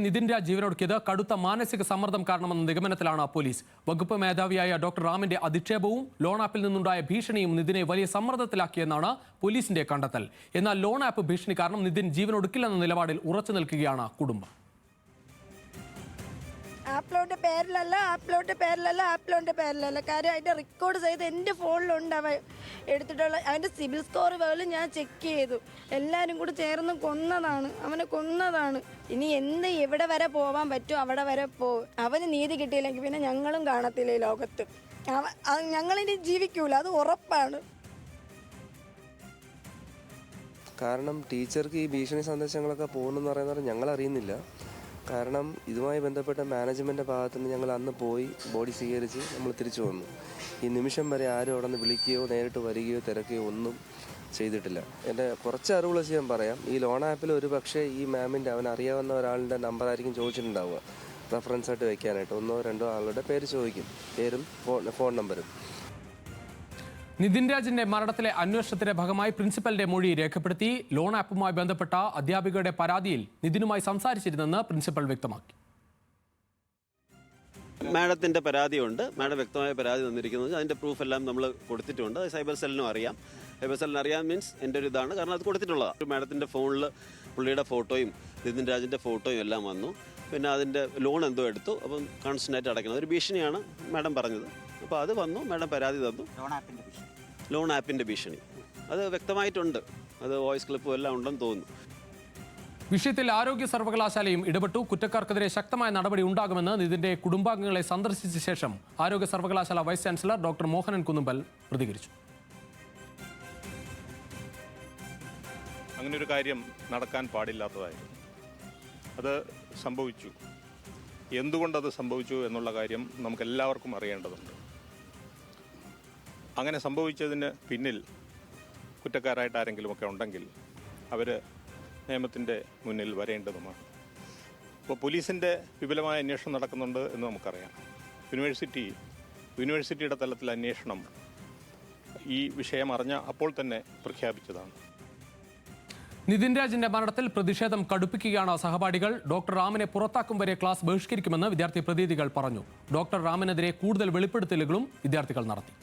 നിതിൻ രാജ് ജീവനൊടുക്കിയത് കടുത്ത മാനസിക സമ്മർദ്ദം കാരണമെന്ന നിഗമനത്തിലാണ് പോലീസ്. വകുപ്പ് മേധാവിയായ ഡോക്ടർ റാമിന്റെ അധിക്ഷേപവും ലോൺ ആപ്പിൽ നിന്നുണ്ടായ ഭീഷണിയും നിതിനെ വലിയ സമ്മർദ്ദത്തിലാക്കിയെന്നാണ് പോലീസിന്റെ കണ്ടെത്തൽ. എന്നാൽ ലോൺ ആപ്പ് ഭീഷണി കാരണം നിതിൻ ജീവനൊടുക്കില്ലെന്ന നിലപാടിൽ ഉറച്ചു നിൽക്കുകയാണ് കുടുംബം. ആപ്പിലോന്റെ പേരിലല്ല കാര്യം അതിന്റെ റെക്കോർഡ് ചെയ്ത് എൻ്റെ ഫോണിലുണ്ട്. അവൻ എടുത്തിട്ടുള്ള അവൻ്റെ സിബിൽ സ്കോർ പോലും ഞാൻ ചെക്ക് ചെയ്തു. എല്ലാവരും കൂടി ചേർന്ന് അവനെ കൊന്നതാണ്. ഇനി എവിടെ വരെ പോവാൻ പറ്റുമോ അവിടെ വരെ പോകും. അവന് നീതി കിട്ടിയില്ലെങ്കിൽ പിന്നെ ഞങ്ങളും കാണത്തില്ല ഈ ലോകത്ത്. ഞങ്ങളിനി ജീവിക്കൂല, അത് ഉറപ്പാണ്. കാരണം ടീച്ചർക്ക് ഈ ഭീഷണി സന്ദേശങ്ങളൊക്കെ പോകുന്നെന്ന് പറയുന്നത് ഞങ്ങൾ അറിയുന്നില്ല. കാരണം ഇതുമായി ബന്ധപ്പെട്ട മാനേജ്മെൻറ്റിൻ്റെ ഭാഗത്തു നിന്ന് ഞങ്ങൾ അന്ന് പോയി ബോഡി സ്വീകരിച്ച് നമ്മൾ തിരിച്ചു വന്നു. ഈ നിമിഷം വരെ ആരും അവിടെ നിന്ന് വിളിക്കുകയോ നേരിട്ട് വരികയോ തിരക്കുകയോ ഒന്നും ചെയ്തിട്ടില്ല. എൻ്റെ കുറച്ച് അറിവുകൾ വെച്ച് ഞാൻ പറയാം. ഈ ലോൺ ആപ്പിൽ ഒരു പക്ഷേ ഈ മാമിൻ്റെ അവനറിയാവുന്ന ഒരാളുടെ നമ്പറായിരിക്കും ചോദിച്ചിട്ടുണ്ടാവുക, റെഫറൻസ് ആയിട്ട് വെക്കാനായിട്ട്. 1-2 ആളുടെ പേര് ചോദിക്കും, പേരും ഫോൺ നമ്പരും. നിതിൻ രാജിന്റെ മരണത്തിലെ അന്വേഷണത്തിന്റെ ഭാഗമായി പ്രിൻസിപ്പലിന്റെ മൊഴി രേഖപ്പെടുത്തി. ലോൺ ആപ്പുമായി ബന്ധപ്പെട്ട അധ്യാപികയുടെ പരാതിയിൽ നിതിനുമായി സംസാരിച്ചിരുന്നെന്ന് പ്രിൻസിപ്പൽ വ്യക്തമാക്കി. മാഡത്തിൻ്റെ പരാതിയുണ്ട്. മാഡം വ്യക്തമായ പരാതി തന്നിരിക്കുന്നത്, അതിൻ്റെ പ്രൂഫ് എല്ലാം നമ്മൾ കൊടുത്തിട്ടുണ്ട്. സൈബർ സെല്ലിനും അറിയാം. സൈബർ സെല്ലിന് അറിയാം മീൻസ് എൻ്റെ ഒരു ഇതാണ്, കാരണം അത് കൊടുത്തിട്ടുള്ളതാണ്. മാഡത്തിൻ്റെ ഫോണിൽ പുള്ളിയുടെ ഫോട്ടോയും നിതിൻ രാജിൻ്റെ ഫോട്ടോയും എല്ലാം വന്നു. പിന്നെ അതിൻ്റെ ലോൺ എന്തോ എടുത്തു, അപ്പം കോൺസ്റ്റൻ്റായിട്ട് അടയ്ക്കണം. ഒരു ഭീഷണിയാണ് മാഡം പറഞ്ഞത്. അപ്പോൾ അത് വന്നു, മാഡം പരാതി തന്നു. ലോൺ ആപ്പിൻ്റെ ഭീഷണി അത് വ്യക്തമായിട്ടുണ്ട്. അത് വോയിസ് ക്ലിപ്പും എല്ലാം ഉണ്ടെന്ന് തോന്നുന്നു. വിഷയത്തിൽ ആരോഗ്യ സർവകലാശാലയും ഇടപെട്ടു. കുറ്റക്കാർക്കെതിരെ ശക്തമായ നടപടി ഉണ്ടാകുമെന്ന് നിതിന്റെ കുടുംബാംഗങ്ങളെ സന്ദർശിച്ച ശേഷം ആരോഗ്യ സർവകലാശാല vice chancellor doctor Mohanan Kunnumbal പ്രതികരിച്ചു. അങ്ങനെ ഒരു കാര്യം നടക്കാൻ പാടില്ലാത്തതായിരുന്നു. അത് സംഭവിച്ചു. എന്തുകൊണ്ടത് സംഭവിച്ചു എന്നുള്ള കാര്യം നമുക്കെല്ലാവർക്കും അറിയേണ്ടതുണ്ട്. അങ്ങനെ സംഭവിച്ചതിന് പിന്നിൽ കുറ്റക്കാരായിട്ട് ആരെങ്കിലുമൊക്കെ ഉണ്ടെങ്കിൽ അവർ നിയമത്തിൻ്റെ മുന്നിൽ വരേണ്ടതുമാണ്. ഇപ്പോൾ പോലീസിൻ്റെ വിപുലമായ അന്വേഷണം നടക്കുന്നുണ്ട് എന്ന് നമുക്കറിയാം. യൂണിവേഴ്സിറ്റിയുടെ തലത്തിൽ അന്വേഷണം ഈ വിഷയം അറിഞ്ഞ അപ്പോൾ തന്നെ പ്രഖ്യാപിച്ചതാണ്. നിതിൻ രാജിന്റെ മരണത്തിൽ പ്രതിഷേധം കടുപ്പിക്കുകയാണ് സഹപാഠികൾ. ഡോക്ടർ റാമിനെ പുറത്താക്കും വരെ ക്ലാസ് ബഹിഷ്കരിക്കുമെന്ന് വിദ്യാർത്ഥി പ്രതിനിധികൾ പറഞ്ഞു. ഡോക്ടർ റാമിനെതിരെ കൂടുതൽ വെളിപ്പെടുത്തലുകളും വിദ്യാർത്ഥികൾ നടത്തി.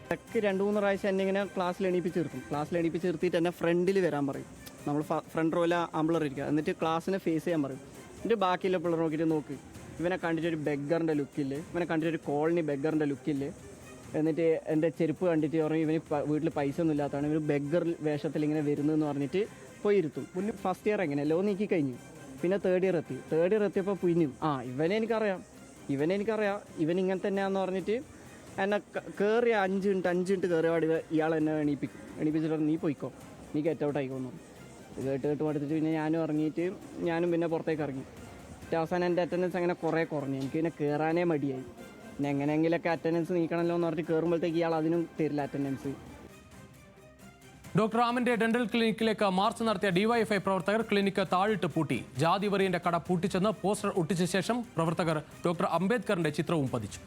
ഇടയ്ക്ക് 2-3 പ്രാവശ്യം എന്നെ ഇങ്ങനെ ക്ലാസ്സിൽ എണീപ്പിച്ച് നിർത്തിയിട്ട് എന്നെ ഫ്രണ്ടിൽ വരാൻ പറയും. നമ്മൾ ഫ്രണ്ട് റോയിൽ ആമ്പിളർ ഇരിക്കുക, എന്നിട്ട് ക്ലാസ്സിനെ ഫേസ് ചെയ്യാൻ പറയും. എന്നിട്ട് ബാക്കിയുള്ള പിള്ളേർ നോക്കി ഇവനെ കണ്ടിട്ടൊരു ബെഗറിൻ്റെ ലുക്കില്ലേ, ഇവനെ കണ്ടിട്ടൊരു കോളനി ബെഗറിൻ്റെ ലുക്കില്ലേ. എന്നിട്ട് എൻ്റെ ചെരുപ്പ് കണ്ടിട്ട് പറഞ്ഞു ഇവന് വീട്ടിൽ പൈസ ഒന്നും ഇല്ലാത്തതാണ്, ഇവന് ബെഗർ വേഷത്തിൽ ഇങ്ങനെ വരുന്നതെന്ന് പറഞ്ഞിട്ട് പോയി ഇരുത്തും. മുന്നേ ഫസ്റ്റ് ഇയർ എങ്ങനെ ലോ നീക്കി കഴിഞ്ഞു. പിന്നെ തേർഡ് ഇയർ എത്തിയപ്പോൾ പിന്നും ഇവനെ എനിക്കറിയാം ഇവൻ ഇങ്ങനെ തന്നെയാണെന്ന് പറഞ്ഞിട്ട് എന്നെ കയറി 5 മിനിറ്റ് കയറിയാട് ഇയാൾ എന്നെ എണീപ്പിച്ചിട്ട് നീ പോയിക്കോ, നീ ഗെറ്റ് ഔട്ട് ആയിക്കോന്നു. കേട്ട് മടുത്തിട്ട് പിന്നെ ഞാനും ഇറങ്ങിയിട്ട് പിന്നെ പുറത്തേക്ക് ഇറങ്ങി. അവസാനം എൻ്റെ അറ്റൻഡൻസ് അങ്ങനെ കുറേ കുറഞ്ഞു. എനിക്ക് പിന്നെ കയറാനേ മടിയായി. പിന്നെ എങ്ങനെയെങ്കിലൊക്കെ അറ്റൻഡൻസ് നീക്കണമല്ലോ എന്ന് പറഞ്ഞിട്ട് കയറുമ്പോഴത്തേക്ക് ഇയാൾ അതിനും തരില്ല അറ്റൻഡൻസ്. ഡോക്ടർ റാമിന്റെ ഡെന്റൽ ക്ലിനിക്കിലേക്ക് മാർച്ച് നടത്തിയ ഡിവൈഎഫ്ഐ പ്രവർത്തകർ ക്ലിനിക്ക് താഴിട്ട് പൂട്ടി. ജാതി വറിയന്റെ കട പൂട്ടിച്ചെന്ന് പോസ്റ്റർ ഒട്ടിച്ച ശേഷം പ്രവർത്തകർ ഡോക്ടർ അംബേദ്കറിന്റെ ചിത്രവും പതിച്ചു.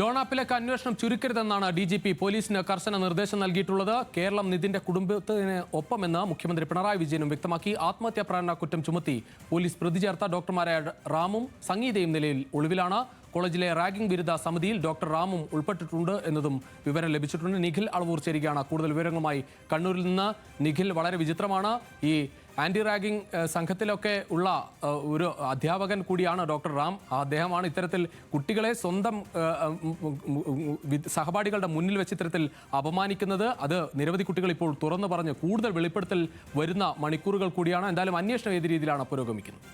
ലോൺ ആപ്പിലേക്ക് അന്വേഷണം ചുരുക്കരുതെന്നാണ് DGP പോലീസിന് കർശന നിർദ്ദേശം നൽകിയിട്ടുള്ളത്. കേരളം നിതിന്റെ കുടുംബത്തിന് ഒപ്പമെന്ന് മുഖ്യമന്ത്രി പിണറായി വിജയനും വ്യക്തമാക്കി. ആത്മഹത്യാ പ്രേരണ കുറ്റം ചുമത്തി പോലീസ് പ്രതി ചേർത്ത ഡോക്ടർമാരായ റാമും സംഗീതയും നിലയിൽ ഒളിവിലാണ്. കോളേജിലെ റാഗിംഗ് വിരുദ്ധ സമിതിയിൽ ഡോക്ടർ റാമും ഉൾപ്പെട്ടിട്ടുണ്ട് എന്നതും വിവരം ലഭിച്ചിട്ടുണ്ട്. നിഖിൽ അളവൂർ ചേരുകയാണ് കൂടുതൽ വിവരങ്ങളുമായി കണ്ണൂരിൽ നിന്ന്. നിഖിൽ, വളരെ വിചിത്രമാണ്. ഈ ആന്റി റാഗിംഗ് സംഘത്തിലൊക്കെ ഉള്ള ഒരു അധ്യാപകൻ കൂടിയാണ് ഡോക്ടർ റാം. അദ്ദേഹമാണ് ഇത്തരത്തിൽ കുട്ടികളെ സ്വന്തം സഹപാഠികളുടെ മുന്നിൽ വെച്ച് ഇത്തരത്തിൽ അപമാനിക്കുന്നത്. അത് നിരവധി കുട്ടികൾ ഇപ്പോൾ തുറന്നു പറഞ്ഞ് കൂടുതൽ വെളിപ്പെടുത്തൽ വരുന്ന മണിക്കൂറുകൾ കൂടിയാണ്. എന്തായാലും അന്വേഷണം ഏത് രീതിയിലാണ് പുരോഗമിക്കുന്നത്?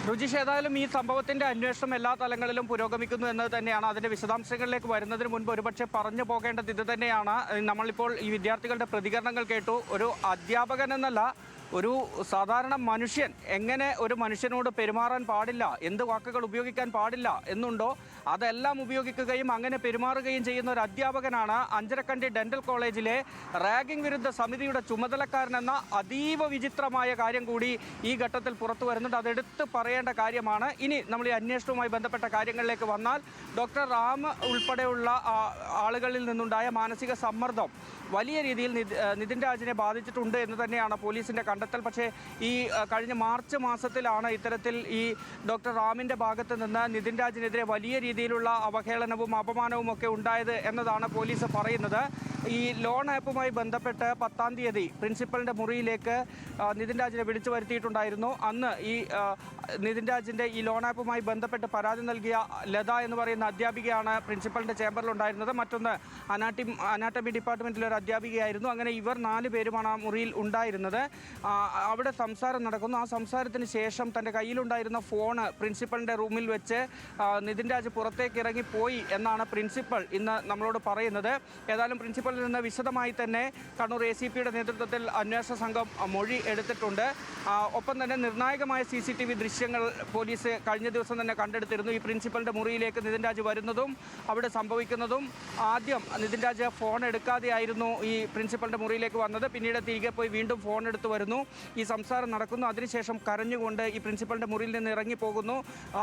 രുചിഷ്, ഏതായാലും ഈ സംഭവത്തിന്റെ അന്വേഷണം എല്ലാ തലങ്ങളിലും പുരോഗമിക്കുന്നു എന്നത് തന്നെയാണ്. അതിന്റെ വിശദാംശങ്ങളിലേക്ക് വരുന്നതിന് മുൻപ് ഒരുപക്ഷെ പറഞ്ഞു പോകേണ്ടത് ഇത് തന്നെയാണ്. നമ്മളിപ്പോൾ ഈ വിദ്യാർത്ഥികളുടെ പ്രതികരണങ്ങൾ കേട്ടു. ഒരു അധ്യാപകൻ എന്നല്ല, ഒരു സാധാരണ മനുഷ്യൻ എങ്ങനെ ഒരു മനുഷ്യനോട് പെരുമാറാൻ പാടില്ല, എന്ത് വാക്കുകൾ ഉപയോഗിക്കാൻ പാടില്ല എന്നുണ്ടോ അതെല്ലാം ഉപയോഗിക്കുകയും അങ്ങനെ പെരുമാറുകയും ചെയ്യുന്ന ഒരു അധ്യാപകനാണ് അഞ്ചരക്കണ്ടി ഡെന്റൽ കോളേജിലെ റാഗിംഗ് വിരുദ്ധ സമിതിയുടെ ചുമതലക്കാരനെന്ന അതീവ വിചിത്രമായ കാര്യം കൂടി ഈ ഘട്ടത്തിൽ പുറത്തു വരുന്നുണ്ട്. അതെടുത്ത് പറയേണ്ട കാര്യമാണ്. ഇനി നമ്മൾ ഈ അന്വേഷണവുമായി ബന്ധപ്പെട്ട കാര്യങ്ങളിലേക്ക് വന്നാൽ, ഡോക്ടർ റാം ഉൾപ്പെടെയുള്ള ആളുകളിൽ നിന്നുണ്ടായ മാനസിക സമ്മർദ്ദം വലിയ രീതിയിൽ നിതിൻ രാജിനെ ബാധിച്ചിട്ടുണ്ട് എന്ന് തന്നെയാണ് പോലീസിന്റെ കണ്ടെത്തൽ. പക്ഷേ ഈ കഴിഞ്ഞ മാർച്ച് മാസത്തിലാണ് ഇത്തരത്തിൽ ഈ ഡോക്ടർ റാമിന്റെ ഭാഗത്ത് നിന്ന് നിതിൻ രാജിനെതിരെ വലിയ രീതിയിലുള്ള അവഹേളനവും അപമാനവും ഒക്കെ ഉണ്ടായത് എന്നതാണ് പോലീസ് പറയുന്നത്. ഈ ലോൺ ആപ്പുമായി ബന്ധപ്പെട്ട് 10-ാം തീയതി പ്രിൻസിപ്പലിന്റെ മുറിയിലേക്ക് നിതിൻ രാജിനെ വിളിച്ചു വരുത്തിയിട്ടുണ്ടായിരുന്നു. അന്ന് ഈ നിതിൻ രാജിന്റെ ഈ ലോൺ ആപ്പുമായി ബന്ധപ്പെട്ട് പരാതി നൽകിയ ലത എന്ന് പറയുന്ന അധ്യാപികയാണ് പ്രിൻസിപ്പലിന്റെ ചേംബറിലുണ്ടായിരുന്നത്. മറ്റൊന്ന് അനാട്ടമി ഡിപ്പാർട്ട്മെന്റിലെ ഒരു അധ്യാപികയായിരുന്നു. അങ്ങനെ ഇവർ 4 പേരുമാണ് ആ മുറിയിൽ ഉണ്ടായിരുന്നത്. അവിടെ സംസാരം നടക്കുന്നു. ആ സംസാരത്തിന് ശേഷം തൻ്റെ കയ്യിലുണ്ടായിരുന്ന ഫോണ് പ്രിൻസിപ്പലിൻ്റെ റൂമിൽ വെച്ച് നിതിൻ രാജ് പുറത്തേക്ക് ഇറങ്ങിപ്പോയി എന്നാണ് പ്രിൻസിപ്പൽ ഇന്ന് നമ്മളോട് പറയുന്നത്. ഏതായാലും പ്രിൻസിപ്പലിൽ നിന്ന് വിശദമായി തന്നെ കണ്ണൂർ ACPയുടെ നേതൃത്വത്തിൽ അന്വേഷണ സംഘം മൊഴി എടുത്തിട്ടുണ്ട്. ഒപ്പം തന്നെ നിർണായകമായ CCTV ദൃശ്യങ്ങൾ പോലീസ് കഴിഞ്ഞ ദിവസം തന്നെ കണ്ടെടുത്തിരുന്നു. ഈ പ്രിൻസിപ്പലിൻ്റെ മുറിയിലേക്ക് നിതിൻ രാജ് വരുന്നതും അവിടെ സംഭവിക്കുന്നതും. ആദ്യം നിതിൻ രാജ് ഫോൺ എടുക്കാതെയായിരുന്നു ഈ പ്രിൻസിപ്പലിൻ്റെ മുറിയിലേക്ക് വന്നത്. പിന്നീട് തിരികെ പോയി വീണ്ടും ഫോൺ എടുത്ത് വരുന്നു. ഈ സംസാരം നടക്കുന്നു. അതിനുശേഷം കരഞ്ഞുകൊണ്ട് ഈ പ്രിൻസിപ്പലിൻ്റെ മുറിയിൽ നിന്ന് ഇറങ്ങിപ്പോകുന്നു.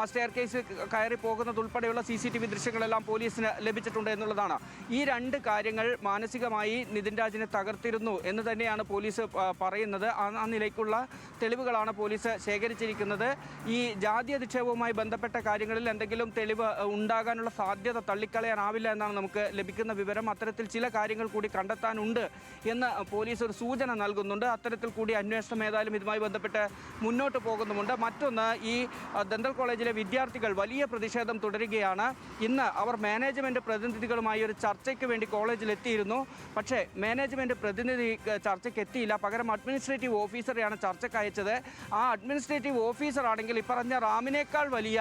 സ്റ്റെയർ കേസ് കയറി പോകുന്നതുൾപ്പെടെയുള്ള CCTV ദൃശ്യങ്ങളെല്ലാം പോലീസിന് ലഭിച്ചിട്ടുണ്ട് എന്നുള്ളതാണ്. ഈ 2 കാര്യങ്ങൾ മാനസികമായി നിതിൻ രാജിനെ തകർത്തിരുന്നു എന്ന് തന്നെയാണ് പോലീസ് പറയുന്നത്. ആ നിലയ്ക്കുള്ള തെളിവുകളാണ് പോലീസ് ശേഖരിച്ചിരിക്കുന്നത്. ഈ ജാതി അധിക്ഷേപവുമായി ബന്ധപ്പെട്ട കാര്യങ്ങളിൽ എന്തെങ്കിലും തെളിവ് ഉണ്ടാകാനുള്ള സാധ്യത തള്ളിക്കളയാനാവില്ല എന്നാണ് നമുക്ക് ലഭിക്കുന്ന വിവരം. അത്തരത്തിൽ ചില കാര്യങ്ങൾ കൂടി കണ്ടെത്താനുണ്ട് എന്ന് പോലീസ് ഒരു സൂചന നൽകുന്നുണ്ട്. അത്തരത്തിൽ കൂടി അന്വേഷണം ഏതായാലും ഇതുമായി ബന്ധപ്പെട്ട് മുന്നോട്ട് പോകുന്നുമുണ്ട്. മറ്റൊന്ന്, ഈ ഡെന്റൽ കോളേജിലെ വിദ്യാർത്ഥികൾ വലിയ പ്രതിഷേധം തുടരുകയാണ്. ഇന്ന് അവർ മാനേജ്മെൻറ്റ് പ്രതിനിധികളുമായി ഒരു ചർച്ചയ്ക്ക് വേണ്ടി കോളേജിൽ എത്തിയിരുന്നു. പക്ഷേ മാനേജ്മെൻറ്റ് പ്രതിനിധി ചർച്ചയ്ക്ക് എത്തിയില്ല. പകരം അഡ്മിനിസ്ട്രേറ്റീവ് ഓഫീസറെയാണ് ചർച്ചയ്ക്ക് അയച്ചത്. ആ അഡ്മിനിസ്ട്രേറ്റീവ് ഓഫീസർ ആണെങ്കിൽ ഇപ്പറഞ്ഞ റാമിനേക്കാൾ വലിയ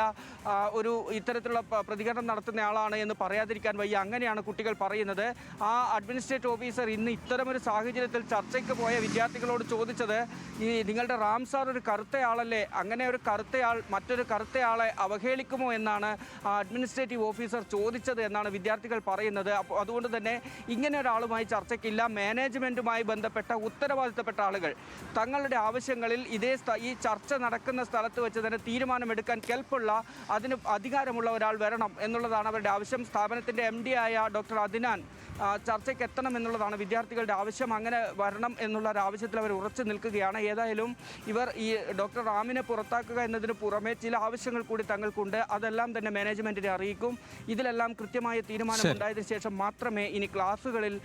ഒരു ഇത്തരത്തിലുള്ള പ്രതികരണം നടത്തുന്ന ആളാണ് എന്ന് പറയാതിരിക്കാൻ വയ്യ. അങ്ങനെയാണ് കുട്ടികൾ പറയുന്നത്. ആ അഡ്മിനിസ്ട്രേറ്റീവ് ഓഫീസർ ഇന്ന് ഇത്തരമൊരു സാഹചര്യത്തിൽ ചർച്ചയ്ക്ക് പോയ വിദ്യാർത്ഥികളോട് ചോദിച്ചത്, ഈ നിങ്ങളുടെ റാം സാർ ഒരു കറുത്തയാളല്ലേ, അങ്ങനെ ഒരു കറുത്തയാൾ മറ്റൊരു കറുത്തയാളെ അവഹേളിക്കുമോ എന്നാണ് അഡ്മിനിസ്ട്രേറ്റീവ് ഓഫീസർ ചോദിച്ചത് എന്നാണ് വിദ്യാർത്ഥികൾ പറയുന്നത്. അപ്പോൾ അതുകൊണ്ട് തന്നെ ഇങ്ങനെ ഒരാളുമായി ചർച്ചയ്ക്കില്ല. മാനേജ്മെൻറ്റുമായി ബന്ധപ്പെട്ട ഉത്തരവാദിത്തപ്പെട്ട ആളുകൾ തങ്ങളുടെ ആവശ്യങ്ങളിൽ ഈ ചർച്ച നടക്കുന്ന സ്ഥലത്ത് വെച്ച് തന്നെ തീരുമാനമെടുക്കാൻ കെൽപ്പുള്ള, അതിന് അധികാരമുള്ള ഒരാൾ വരണം എന്നുള്ളതാണ് അവരുടെ ആവശ്യം. സ്ഥാപനത്തിൻ്റെ MD ആയ ഡോക്ടർ അദ്നാൻ ചർച്ചയ്ക്ക് എത്തണം എന്നുള്ളതാണ് വിദ്യാർത്ഥികളുടെ ആവശ്യം. അങ്ങനെ വരണം എന്നുള്ള ഒരു ആവശ്യത്തിൽ അവർ ഉറച്ചു നിൽക്കുകയാണ്. ഏതായാലും ഇവർ ഈ ഡോക്ടർ റാമിനെ പുറത്താക്കുക എന്നതിന് പുറമെ ചില ആവശ്യങ്ങൾ കൂടി തങ്ങൾക്കുണ്ട്. അതെല്ലാം തന്നെ മാനേജ്മെൻറ്റിനെ അറിയിക്കും. ഇതിലെല്ലാം കൃത്യമായ തീരുമാനം ഉണ്ടായതിനു ശേഷം മാത്രമേ ഇനി ക്ലാസ്സുകളിൽ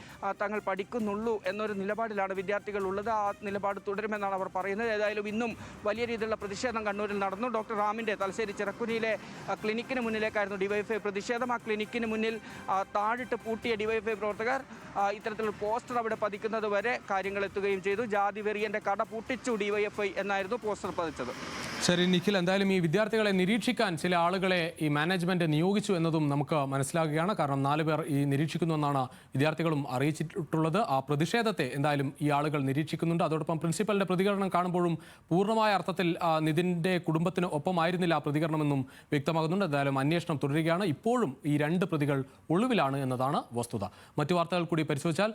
തങ്ങൾ പഠിക്കുന്നുള്ളൂ എന്നൊരു നിലപാടിലാണ് വിദ്യാർത്ഥികൾ ഉള്ളത്. ആ നിലപാട് തുടരുമെന്നാണ് അവർ പറയുന്നത്. ഏതായാലും ഇന്നും വലിയ രീതിയിലുള്ള പ്രതിഷേധം കണ്ണൂരിൽ നടന്നു. ഡോക്ടർ റാമിൻ്റെ തലശ്ശേരി ചിറക്കുനിയിലെ ക്ലിനിക്കിന് മുന്നിലേക്കായിരുന്നു ഡിവൈഎഫ്ഐ പ്രതിഷേധം. ആ ക്ലിനിക്കിന് മുന്നിൽ താഴിട്ട് പൂട്ടിയ ഡിവൈഎഫ്ഐ പ്രവർത്തകർ ഇത്തരത്തിലുള്ള പോസ്റ്റർ അവിടെ പതിക്കുന്നത് വരെ കാര്യങ്ങൾ എത്തുകയും ചെയ്തു. ജാതി വെറിയൻ്റെ കട പൂട്ടിച്ചു ഡിവൈഎഫ്ഐ എന്നായിരുന്നു പോസ്റ്റർ പതിച്ചത്. ശരി നിഖിൽ, എന്തായാലും ഈ വിദ്യാർത്ഥികളെ നിരീക്ഷിക്കാൻ ചില ആളുകളെ ഈ മാനേജ്മെന്റ് നിയോഗിച്ചു എന്നതും നമുക്ക് മനസ്സിലാകുകയാണ്. കാരണം 4 പേർ ഈ നിരീക്ഷിക്കുന്നുവെന്നാണ് വിദ്യാർത്ഥികളും അറിയിച്ചിട്ടുള്ളത്. ആ പ്രതിഷേധത്തെ എന്തായാലും ഈ ആളുകൾ നിരീക്ഷിക്കുന്നുണ്ട്. അതോടൊപ്പം പ്രിൻസിപ്പലിന്റെ പ്രതികരണം കാണുമ്പോഴും പൂർണ്ണമായ അർത്ഥത്തിൽ നിതിൻ്റെ കുടുംബത്തിന് ഒപ്പമായിരുന്നില്ല ആ പ്രതികരണമെന്നും വ്യക്തമാകുന്നുണ്ട്. എന്തായാലും അന്വേഷണം തുടരുകയാണ്. ഇപ്പോഴും ഈ 2 പ്രതികൾ ഒളിവിലാണ് എന്നതാണ് വസ്തുത. മറ്റു വാർത്തകൾ കൂടി പരിശോധിച്ചാൽ